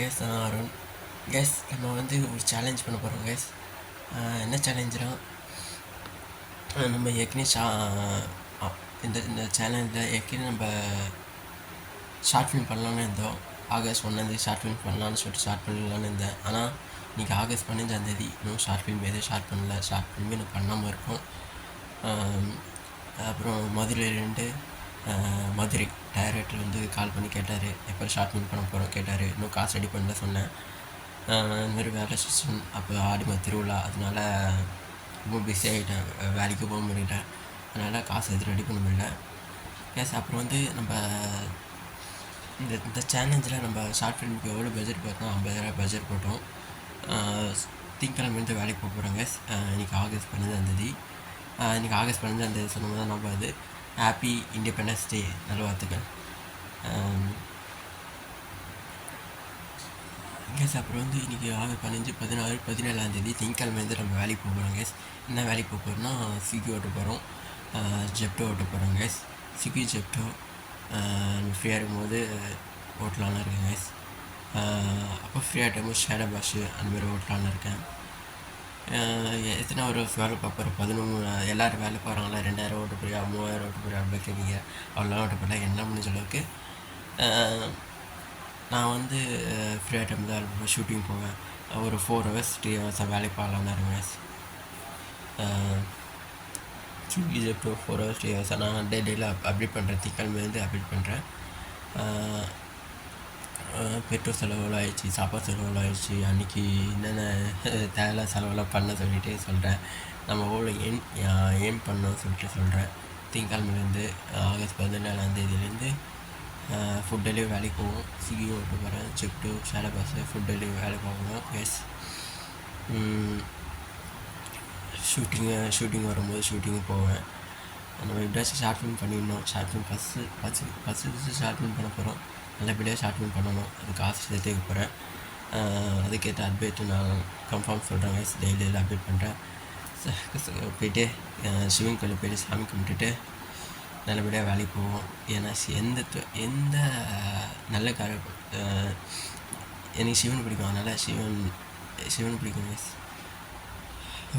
S நான் Arun. Case நம்ம வந்து ஒரு சேலஞ்ச் பண்ண போகிறோம் கேஸ். என்ன சேலஞ்சுனா, நம்ம ஏற்கனவே இந்த இந்த சேலஞ்சில் ஏற்கனவே நம்ம ஷார்ட் ஃபிலிம் பண்ணலான்னு இருந்தோம். ஆகஸ்ட் 1 ஷார்ட் ஃபிலிம் பண்ணலான்னு சொல்லிட்டு ஸ்டார்ட் பண்ணலான்னு இருந்தேன். ஆனால் இன்றைக்கி ஆகஸ்ட் 15 இன்னும் ஷார்ட் ஃபிலிம் எதுவும் ஷார்ட் பண்ணல. ஷார்ட் ஃபிலிமே இன்னும் பண்ணாமல் இருக்கோம். அப்புறம் மதுரையிலேருந்து மதுரை டைரக்டர் வந்து கால் பண்ணி கேட்டார், எப்போ ஷார்ட் ஃபிலிம் பண்ண போகிறோம் கேட்டார். இன்னும் காசு ரெடி பண்ணல சொன்னேன். இதுமாரி வேலை செஷன் அப்போ ஆடிமா திருவிழா, அதனால ரொம்ப பிஸி ஆகிட்டேன், வேலைக்கு போக முடியல. அதனால் காசு எதுவும் ரெடி பண்ண முடியல கேஸ். அப்புறம் வந்து நம்ம இந்த சேலஞ்சில் நம்ம ஷார்ட் ஃபிலிமுக்கு எவ்வளோ பட்ஜெட் போட்டோம், 50,000 பட்ஜெட் போட்டோம். திங்கக்கிழமை வேலைக்கு போக போகிறோம் கேஸ். இன்றைக்கி ஆகஸ்ட் 15 இன்றைக்கி ஆகஸ்ட் 15 சொன்னது தான் நம்ம அது ஹாப்பி இண்டிபெண்டன்ஸ் டே நல்வாழ்த்துக்கள் கேஸ். அப்புறம் வந்து இன்றைக்கி ஆகஸ்ட் 15, 16, 17 திங்கக்கிழமை நம்ம வேலைக்கு போக போகிறோம் கேஸ். என்ன வேலைக்கு போக போகிறோம்னா ஸ்விக்கி ஓட்ட போகிறோம், ஜெப்டோ ஓட்ட போகிறோம் கேஸ். ஸ்விக்கி ஜெப்டோ ஃப்ரீயாக இருக்கும்போது ஓட்டலான்னு இருக்கேன் கேஸ். அப்போ ஃப்ரீயாக டைமும் ஷேடோ பாஷு அந்தமாரி ஓட்டலான்னு இருக்கேன். எத்தனை ஒரு வேலை பார்க்குறோம், 11 எல்லோரும் வேலை போகிறாங்களா, 2000 ஓட்ட போறியா, 3000 ஓட்ட போறியா அப்படின்னு கேட்குறீங்க. அவ்வளோலாம் ஓட்ட போகிறேன், என்ன முடிஞ்ச அளவுக்கு. நான் வந்து ஃப்ரீயாக டைம் தான் ஷூட்டிங் போவேன். ஒரு 4 hours 3 hours வேலைக்கு போகலான்னு இருக்கேன். ஸ்விக்கி ஜெப்டோ 4 hours 3 hours நான் டெய்லியில் அப்டேட் பண்ணுறேன். திங்கக்கிழமைலேருந்து அப்டேட் பண்ணுறேன். பெட்ரோல் செலவெல்லாம் ஆயிடுச்சு, சாப்பாடு செலவெல்லாம் ஆயிடுச்சு. அன்றைக்கி என்னென்ன தேவையில்லாத செலவெல்லாம் பண்ண சொல்லிகிட்டே சொல்கிறேன். நம்ம எவ்வளோ ஏம் பண்ணோன்னு சொல்லிட்டு சொல்கிறேன். திங்கக்கிழமைலேருந்து ஆகஸ்ட் 14 ஃபுட் டெலிவரி வேலைக்கு போவோம். ஸ்விக்கி ஓட்ட போகிறேன், Zepto, shadow bus, food delivery வேலைக்கு போகணும். எஸ். ஷூட்டிங் வரும்போது ஷூட்டிங்கும் போவேன். நம்ம எப்படியாச்சும் ஷார்ட் ஃபிலிம் பண்ணிடணும். Short film first short film பண்ண போகிறோம். நல்லபடியாக ஷார்ட் ஃபிலிம் பண்ணணும். அது காசு சேர்த்து வைக்க போகிறேன். அதுக்கேற்ற அப்டேட்டு நான் கன்ஃபார்ம் சொல்கிறேன் கைஸ். டெய்லியில் அப்டேட் பண்ணுறேன். போய்ட்டு சிவன் கோயிலுக்கு போய்ட்டு சாமி கும்பிட்டுட்டு நல்லபடியாக வேலைக்கு போவோம். ஏன்னா எந்த நல்ல எனக்கு சிவன் பிடிக்கும், அதனால் சிவன் பிடிக்கும் கைஸ்.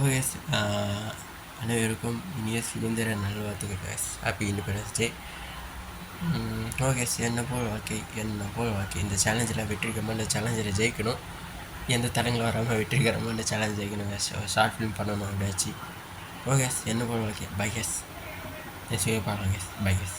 ஓகே, அனைவருக்கும் இனிய சுதந்திர நல்வாழ்த்துக்கள் guys. Happy independence day. Okay, என்ன போல் வாழ்க்கை. இந்த சேலஞ்சில் வெற்றிகரமாக இந்த சேலஞ்சில் ஜெயிக்கணும். எந்த தடங்களும் வராமல் வெற்றிகரமாக இந்த சேலஞ்ச் ஜெயிக்கணும். ஷார்ட் ஃபிலிம் பண்ணணும் அப்படியாச்சு. ஓகே, என்ன போல் வாழ்க்கை. Bye guys. பார்க்கலாம் கேஸ். Bye case.